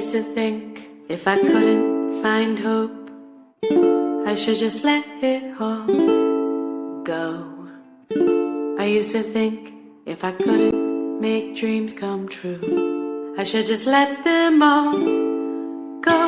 used to think if I couldn't find hope, I should just let it all go. I used to think if I couldn't make dreams come true, I should just let them all go.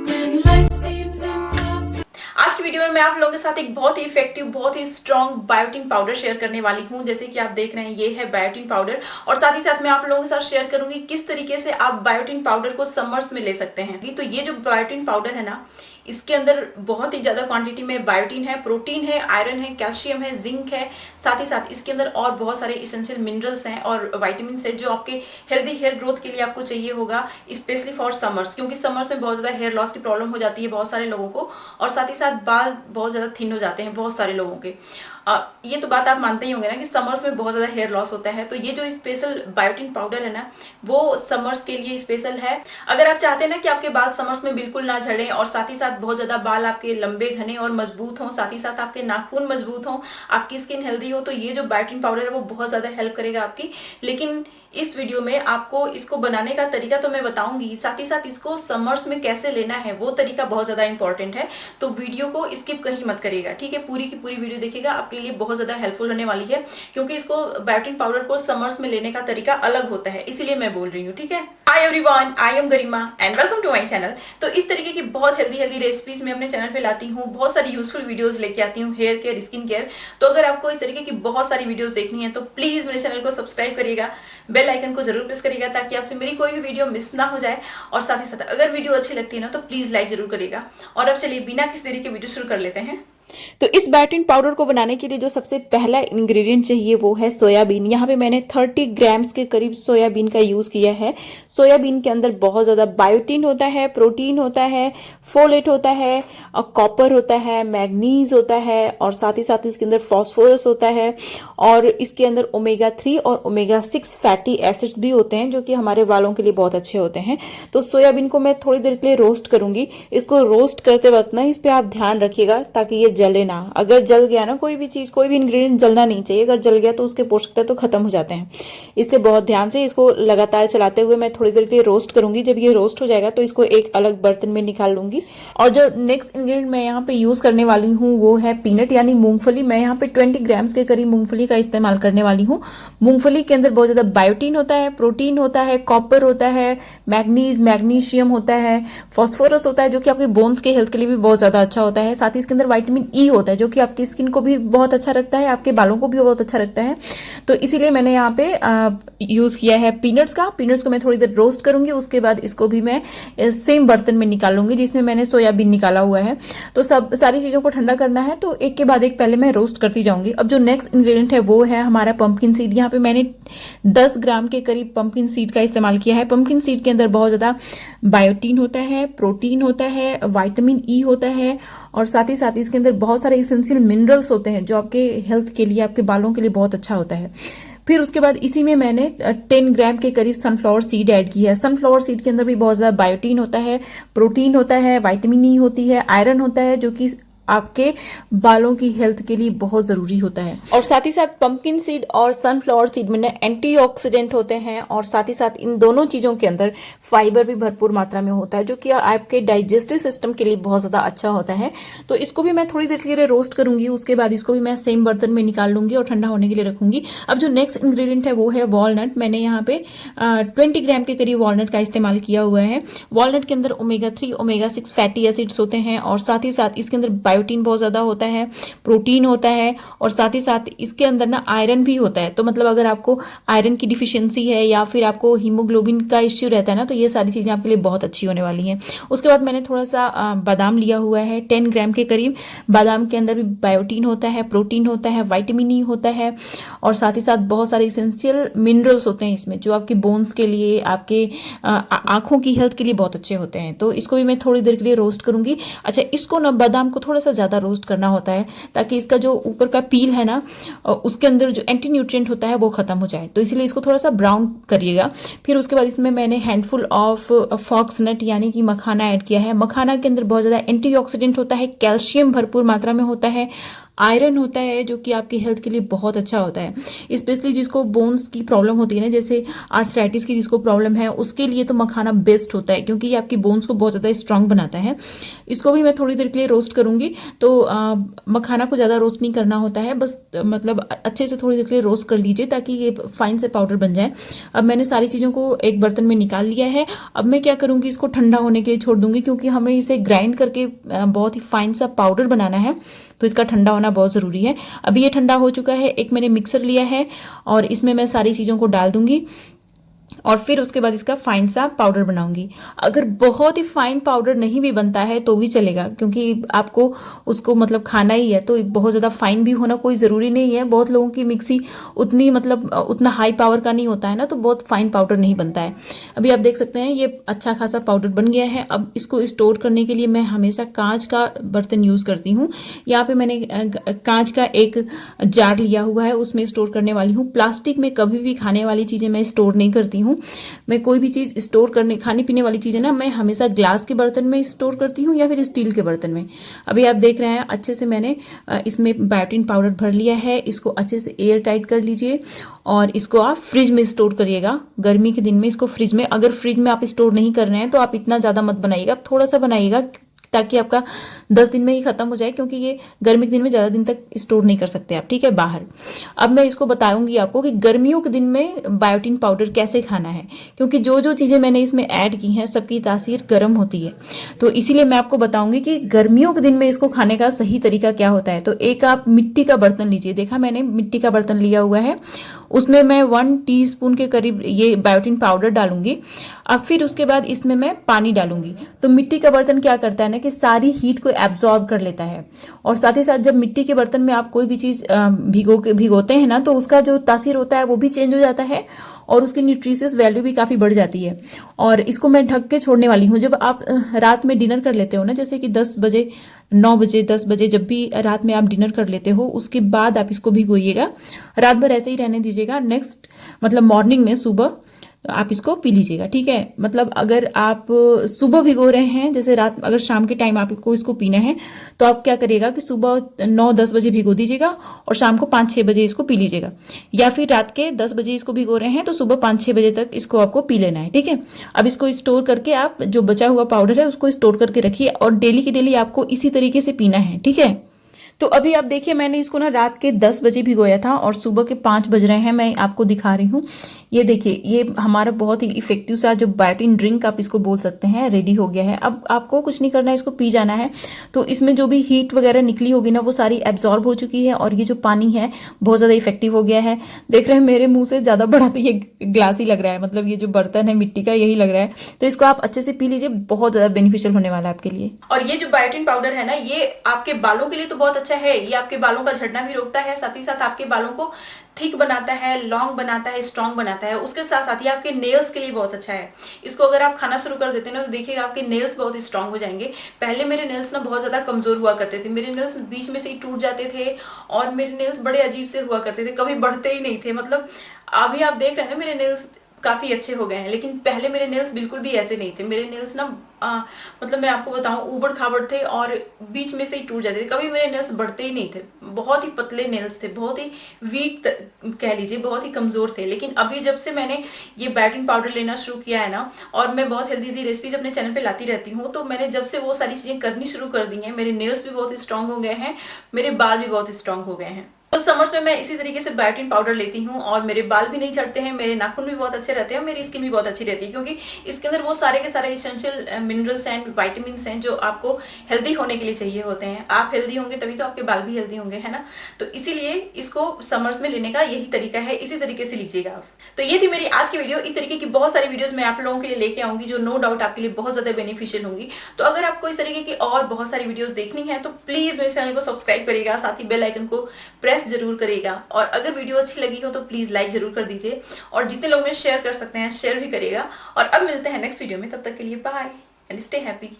When life seems impossible. आज की video में मैं आप लोगों के साथ एक बहुत ही इफेक्टिव, बहुत ही स्ट्रॉन्ग बायोटिन पाउडर शेयर करने वाली हूं। जैसे कि आप देख रहे हैं, ये है बायोटिन पाउडर और साथ ही साथ मैं आप लोगों के साथ शेयर करूंगी किस तरीके से आप बायोटिन पाउडर को समर्स में ले सकते हैं। तो ये जो बायोटिन पाउडर है ना, इसके अंदर बहुत ही ज्यादा क्वांटिटी में बायोटिन है, प्रोटीन है, आयरन है, कैल्शियम है, जिंक है, साथ ही साथ इसके अंदर और बहुत सारे इसेंशियल मिनरल्स हैं और विटामिन है जो आपके हेल्दी हेयर ग्रोथ के लिए आपको चाहिए होगा, स्पेशली फॉर समर्स, क्योंकि समर्स में बहुत ज्यादा हेयर लॉस की प्रॉब्लम हो जाती है बहुत सारे लोगों को और साथ ही साथ बाल बहुत ज्यादा थिन हो जाते हैं बहुत सारे लोगों के। ये तो बात आप मानते ही होंगे ना कि समर्स में बहुत ज्यादा हेयर लॉस होता है। तो ये जो स्पेशल बायोटिन पाउडर है ना, वो समर्स के लिए स्पेशल है। अगर आप चाहते हैं ना कि आपके बाल समर्स में बिल्कुल ना झड़े और साथ ही साथ बहुत ज्यादा बाल आपके लंबे घने और मजबूत हों, साथ ही साथ आपके नाखून मजबूत हों, आपकी स्किन हेल्दी हो, तो ये जो बायोटिन पाउडर है वो बहुत ज्यादा हेल्प करेगा आपकी। लेकिन इस वीडियो में आपको इसको बनाने का तरीका तो मैं बताऊंगी, साथ ही साथ इसको समर्स में कैसे लेना है वो तरीका बहुत ज्यादा इंपॉर्टेंट है। तो वीडियो को स्किप कहीं मत करिएगा, ठीक है? पूरी की पूरी वीडियो देखिएगा, आपके लिए बहुत ज्यादा हेल्पफुल होने वाली है, क्योंकि इसको बायोटिन पाउडर को समर्स में लेने का तरीका अलग होता है, इसीलिए मैं बोल रही हूँ, ठीक है? Hi everyone, I am Garima and welcome to my channel. तो इस तरीके की बहुत हेल्दी रेसिपीज मैं अपने चैनल पे लाती हूँ, बहुत सारी यूजफुल वीडियोस लेके आती हूँ, हेयर केयर, स्किन केयर। तो अगर आपको इस तरीके की बहुत सारी वीडियोस देखनी है तो प्लीज मेरे चैनल को सब्सक्राइब करिएगा, बेल आइकन को जरूर प्रेस करिएगा ताकि आपसे मेरी कोई भी वीडियो मिस ना हो जाए। और साथ ही साथ अगर वीडियो अच्छी लगती है ना तो प्लीज लाइक जरूर करिएगा। और अब चलिए बिना किसी देरी के वीडियो शुरू कर लेते हैं। तो इस बायोटिन पाउडर को बनाने के लिए जो सबसे पहला इंग्रेडिएंट चाहिए वो है सोयाबीन। यहाँ पे मैंने 30 ग्राम्स के करीब सोयाबीन का यूज किया है। सोयाबीन के अंदर बहुत ज्यादा बायोटिन होता है, प्रोटीन होता है, फोलेट होता है, कॉपर होता है, मैग्नीज होता है और साथ ही साथ इसके अंदर फास्फोरस होता है और इसके अंदर ओमेगा 3 और ओमेगा 6 फैटी एसिड्स भी होते हैं जो कि हमारे बालों के लिए बहुत अच्छे होते हैं। तो सोयाबीन को मैं थोड़ी देर के लिए रोस्ट करूंगी। इसको रोस्ट करते वक्त ना इस पे आप ध्यान रखिएगा ताकि ये जले ना। अगर जल गया ना कोई भी चीज, कोई भी इंग्रेडिएंट जलना नहीं चाहिए। अगर जल गया तो उसके पोषक तत्व खत्म हो जाते हैं। इसलिए बहुत ध्यान से इसको लगातार चलाते हुए मैं थोड़ी देर के लिए रोस्ट करूंगी। जब ये रोस्ट हो जाएगा तो इसको एक अलग बर्तन में निकाल लूंगी। और जो नेक्स्ट इंग्रेडिएंट मैं यहाँ पे यूज करने वाली हूँ वो है पीनट यानी मूंगफली। मैं यहाँ पे 20 ग्राम्स के करीब मूंगफली का इस्तेमाल करने वाली हूँ। मूंगफली के अंदर बहुत ज्यादा बायोटिन होता है, प्रोटीन होता है, कॉपर होता है, मैग्नीशियम होता है, फास्फोरस होता है जो कि आपके बोन्स के हेल्थ के लिए भी बहुत ज्यादा अच्छा होता है। साथ ही इसके अंदर विटामिन ई होता है जो कि आपकी स्किन को भी बहुत अच्छा रखता है, आपके बालों को भी बहुत अच्छा रखता है। तो इसीलिए मैंने यहाँ पे यूज किया है पीनट्स का। पीनट्स को मैं थोड़ी देर रोस्ट करूंगी, उसके बाद इसको भी मैं सेम बर्तन में निकाल लूंगी जिसमें मैंने सोयाबीन निकाला हुआ है। तो सब सारी चीजों को ठंडा करना है तो एक के बाद एक पहले मैं रोस्ट करती जाऊंगी। अब जो नेक्स्ट इंग्रेडिएंट है वो है हमारा पंपकिन सीड। यहाँ पे मैंने 10 ग्राम के करीब पंपकिन सीड का इस्तेमाल किया है। पंपकिन सीड के अंदर बहुत ज्यादा बायोटिन होता है, प्रोटीन होता है, विटामिन ई होता है और साथ ही साथ इसके अंदर बहुत सारे इसेंशियल मिनरल्स होते हैं जो आपके हेल्थ के लिए, आपके बालों के लिए बहुत अच्छा होता है। फिर उसके बाद इसी में मैंने 10 ग्राम के करीब सनफ्लावर सीड ऐड की है। सनफ्लावर सीड के अंदर भी बहुत ज्यादा बायोटिन होता है, प्रोटीन होता है, विटामिन ई होती है, आयरन होता है जो कि आपके बालों की हेल्थ के लिए बहुत जरूरी होता है। और साथ ही साथ पंपकिन सीड और सनफ्लावर सीड में एंटीऑक्सीडेंट होते हैं और साथ ही साथ इन दोनों चीजों के अंदर फाइबर भी भरपूर मात्रा में होता है जो कि आपके डाइजेस्टिव सिस्टम के लिए बहुत ज्यादा अच्छा होता है। तो इसको भी मैं थोड़ी देर के लिए रोस्ट करूंगी, उसके बाद इसको भी मैं सेम बर्तन में निकाल लूंगी और ठंडा होने के लिए रखूंगी। अब जो नेक्स्ट इंग्रेडिएंट है वो है वॉलनट। मैंने यहाँ पे 20 ग्राम के करीब वॉलनट का इस्तेमाल किया हुआ है। वॉलनट के अंदर ओमेगा 3 ओमेगा 6 फैटी एसिड्स होते हैं और साथ ही साथ इसके अंदर बायोटिन बहुत ज्यादा होता है, प्रोटीन होता है और साथ ही साथ इसके अंदर ना आयरन भी होता है। तो मतलब अगर आपको आयरन की डिफिशियंसी है या फिर आपको हीमोग्लोबिन का इश्यू रहता है ना, तो ये सारी चीजें आपके लिए बहुत अच्छी होने वाली हैं। उसके बाद मैंने थोड़ा सा बादाम लिया हुआ है 10 ग्राम के करीब। बादाम के अंदर भी बायोटिन होता है, प्रोटीन होता है, विटामिन ई होता है और साथ ही साथ बहुत सारे इसेंशियल मिनरल्स होते हैं इसमें जो आपके बोन्स के लिए, आपके आंखों की हेल्थ के लिए बहुत अच्छे होते हैं। तो इसको भी मैं थोड़ी देर के लिए रोस्ट करूंगी। अच्छा, इसको ना बादाम को थोड़ा सा ज्यादा रोस्ट करना होता है ताकि इसका जो ऊपर का पील है ना, उसके अंदर जो एंटी न्यूट्रिएंट होता है वो खत्म हो जाए। तो इसलिए इसको थोड़ा सा ब्राउन करिएगा। फिर उसके बाद इसमें मैंने हैंडफुल ऑफ फॉक्सनट यानी कि मखाना ऐड किया है। मखाना के अंदर बहुत ज्यादा एंटीऑक्सीडेंट होता है, कैल्शियम भरपूर मात्रा में होता है, आयरन होता है जो कि आपकी हेल्थ के लिए बहुत अच्छा होता है। स्पेशली जिसको बोन्स की प्रॉब्लम होती है ना, जैसे आर्थराइटिस की जिसको प्रॉब्लम है, उसके लिए तो मखाना बेस्ट होता है क्योंकि ये आपकी बोन्स को बहुत ज़्यादा स्ट्रांग बनाता है। इसको भी मैं थोड़ी देर के लिए रोस्ट करूंगी। तो मखाना को ज़्यादा रोस्ट नहीं करना होता है, बस मतलब अच्छे से थोड़ी देर के लिए रोस्ट कर लीजिए ताकि ये फाइन से पाउडर बन जाए। अब मैंने सारी चीज़ों को एक बर्तन में निकाल लिया है। अब मैं क्या करूंगी, इसको ठंडा होने के लिए छोड़ दूंगी क्योंकि हमें इसे ग्राइंड करके बहुत ही फाइन सा पाउडर बनाना है, तो इसका ठंडा होना बहुत ज़रूरी है। अभी ये ठंडा हो चुका है। एक मैंने मिक्सर लिया है और इसमें मैं सारी चीज़ों को डाल दूंगी और फिर उसके बाद इसका फाइन सा पाउडर बनाऊंगी। अगर बहुत ही फाइन पाउडर नहीं भी बनता है तो भी चलेगा क्योंकि आपको उसको मतलब खाना ही है, तो बहुत ज़्यादा फाइन भी होना कोई ज़रूरी नहीं है। बहुत लोगों की मिक्सी उतनी मतलब उतना हाई पावर का नहीं होता है ना, तो बहुत फाइन पाउडर नहीं बनता है। अभी आप देख सकते हैं ये अच्छा खासा पाउडर बन गया है। अब इसको स्टोर करने के लिए मैं हमेशा कांच का बर्तन यूज़ करती हूँ। यहाँ पे मैंने कांच का एक जार लिया हुआ है, उसमें स्टोर करने वाली हूँ। प्लास्टिक में कभी भी खाने वाली चीज़ें मैं स्टोर नहीं करती हूँ। मैं कोई भी चीज़ स्टोर करने खाने पीने वाली चीज़ है ना, मैं हमेशा ग्लास के बर्तन में स्टोर करती हूँ या फिर स्टील के बर्तन में। अभी आप देख रहे हैं अच्छे से मैंने इसमें बायोटिन पाउडर भर लिया है। इसको अच्छे से एयर टाइट कर लीजिए और इसको आप फ्रिज में स्टोर करिएगा। गर्मी के दिन में इसको फ्रिज में, अगर फ्रिज में आप स्टोर नहीं कर रहे हैं तो आप इतना ज़्यादा मत बनाइएगा, थोड़ा सा बनाइएगा ताकि आपका 10 दिन में ही खत्म हो जाए, क्योंकि ये गर्मी के दिन में ज़्यादा दिन तक स्टोर नहीं कर सकते आप, ठीक है, बाहर। अब मैं इसको बताऊंगी आपको कि गर्मियों के दिन में बायोटिन पाउडर कैसे खाना है, क्योंकि जो जो चीज़ें मैंने इसमें ऐड की हैं सबकी तासीर गर्म होती है, तो इसीलिए मैं आपको बताऊंगी कि गर्मियों के दिन में इसको खाने का सही तरीका क्या होता है। तो एक आप मिट्टी का बर्तन लीजिए, देखा मैंने मिट्टी का बर्तन लिया हुआ है, उसमें मैं 1 टीस्पून के करीब ये बायोटिन पाउडर डालूंगी। अब फिर उसके बाद इसमें मैं पानी डालूंगी। तो मिट्टी का बर्तन क्या करता है ना कि सारी हीट को एब्जॉर्ब कर लेता है, और साथ ही साथ जब मिट्टी के बर्तन में आप कोई भी चीज़ भिगोते हैं ना, तो उसका जो तासीर होता है वो भी चेंज हो जाता है और उसकी न्यूट्रिशियस वैल्यू भी काफ़ी बढ़ जाती है। और इसको मैं ढक के छोड़ने वाली हूँ। जब आप रात में डिनर कर लेते हो ना, जैसे कि 10 बजे, 9 बजे, 10 बजे, जब भी रात में आप डिनर कर लेते हो उसके बाद आप इसको भिगोइएगा। रात भर ऐसे ही रहने दीजिएगा। नेक्स्ट मतलब मॉर्निंग में सुबह आप इसको पी लीजिएगा, ठीक है। मतलब अगर आप सुबह भिगो रहे हैं, जैसे रात, अगर शाम के टाइम आपको इसको पीना है तो आप क्या करिएगा कि सुबह 9-10 बजे भिगो दीजिएगा और शाम को 5-6 बजे इसको पी लीजिएगा। या फिर रात के 10 बजे इसको भिगो रहे हैं तो सुबह 5-6 बजे तक इसको आपको पी लेना है, ठीक है। अब इसको स्टोर करके आप जो बचा हुआ पाउडर है उसको स्टोर करके रखिए और डेली की डेली आपको इसी तरीके से पीना है, ठीक है। तो अभी आप देखिए मैंने इसको ना रात के 10 बजे भिगोया था और सुबह के 5 बज रहे हैं। मैं आपको दिखा रही हूँ, ये देखिए, ये हमारा बहुत ही इफेक्टिव सा जो बायोटिन ड्रिंक आप इसको बोल सकते हैं रेडी हो गया है। अब आपको कुछ नहीं करना है, इसको पी जाना है। तो इसमें जो भी हीट वगैरह निकली होगी ना वो सारी एब्जॉर्ब हो चुकी है और ये जो पानी है बहुत ज़्यादा इफेक्टिव हो गया है। देख रहे हैं मेरे मुंह से ज़्यादा बड़ा तो ये ग्लास ही लग रहा है, मतलब ये जो बर्तन है मिट्टी का यही लग रहा है। तो इसको आप अच्छे से पी लीजिए, बहुत ज़्यादा बेनिफिशियल होने वाला है आपके लिए। और ये जो बायोटिन पाउडर है ना, ये आपके बालों के लिए तो बहुत अच्छा है। ये आपके बालों का झड़ना भी रोकता है, साथ ही साथ आपके बालों को थिक बनाता है, लॉन्ग बनाता है, स्ट्रॉन्ग बनाता है। उसके साथ साथ ये आपके नेल्स के लिए बहुत अच्छा है। इसको अगर आप खाना शुरू कर देते हैं ना तो देखिएगा आपके नेल्स बहुत ही स्ट्रॉन्ग हो जाएंगे। पहले मेरे नेल्स ना बहुत ज्यादा कमजोर हुआ करते थे, मेरे नेल्स बीच में से ही टूट जाते थे और मेरे नेल्स बड़े अजीब से हुआ करते थे, कभी बढ़ते ही नहीं थे। मतलब अभी आप देख रहे हैं मेरे नेल्स काफी अच्छे हो गए हैं, लेकिन पहले मेरे नेल्स बिल्कुल भी ऐसे नहीं थे। मेरे नेल्स ना मतलब मैं आपको बताऊं ऊबड़ खाबड़ थे और बीच में से ही टूट जाते थे, कभी मेरे नेल्स बढ़ते ही नहीं थे। बहुत ही पतले नेल्स थे, बहुत ही वीक कह लीजिए, बहुत ही कमजोर थे। लेकिन अभी जब से मैंने ये बायोटिन पाउडर लेना शुरू किया है ना, और मैं बहुत हेल्दी रेसिपीज अपने चैनल पे लाती रहती हूँ, तो मैंने जब से वो सारी चीजें करनी शुरू कर दी हैं, मेरे नेल्स भी बहुत स्ट्रांग हो गए हैं, मेरे बाल भी बहुत स्ट्रांग हो गए हैं। तो समर्स में मैं इसी तरीके से बायोटिन पाउडर लेती हूँ और मेरे बाल भी नहीं झड़ते हैं, मेरे नाखून भी बहुत अच्छे रहते हैं, मेरी स्किन भी बहुत अच्छी रहती है, क्योंकि इसके अंदर वो सारे के सारे एसेंशियल मिनरल्स एंड विटामिन्स हैं जो आपको हेल्दी होने के लिए चाहिए होते हैं। आप हेल्दी होंगे तभी तो आपके बाल भी हेल्दी होंगे, है ना। तो इसीलिए इसको समर्स में लेने का यही तरीका है, इसी तरीके से लीजिएगा आप। तो ये थी मेरी आज की वीडियो। इस तरीके की बहुत सारी वीडियोस मैं आप लोगों के लिए लेके आऊंगी जो नो डाउट आपके लिए बहुत ज्यादा बेनिफिशियल होंगी। तो अगर आपको इस तरीके की और बहुत सारी वीडियोस देखनी है तो प्लीज मेरे चैनल को सब्सक्राइब करिएगा, साथ ही बेल आइकन को प्रेस जरूर करिएगा, और अगर वीडियो अच्छी लगी हो तो प्लीज लाइक जरूर कर दीजिए, और जितने लोग में शेयर कर सकते हैं शेयर भी करिएगा। और अब मिलते हैं नेक्स्ट वीडियो में, तब तक के लिए बाय एंड स्टे हैप्पी।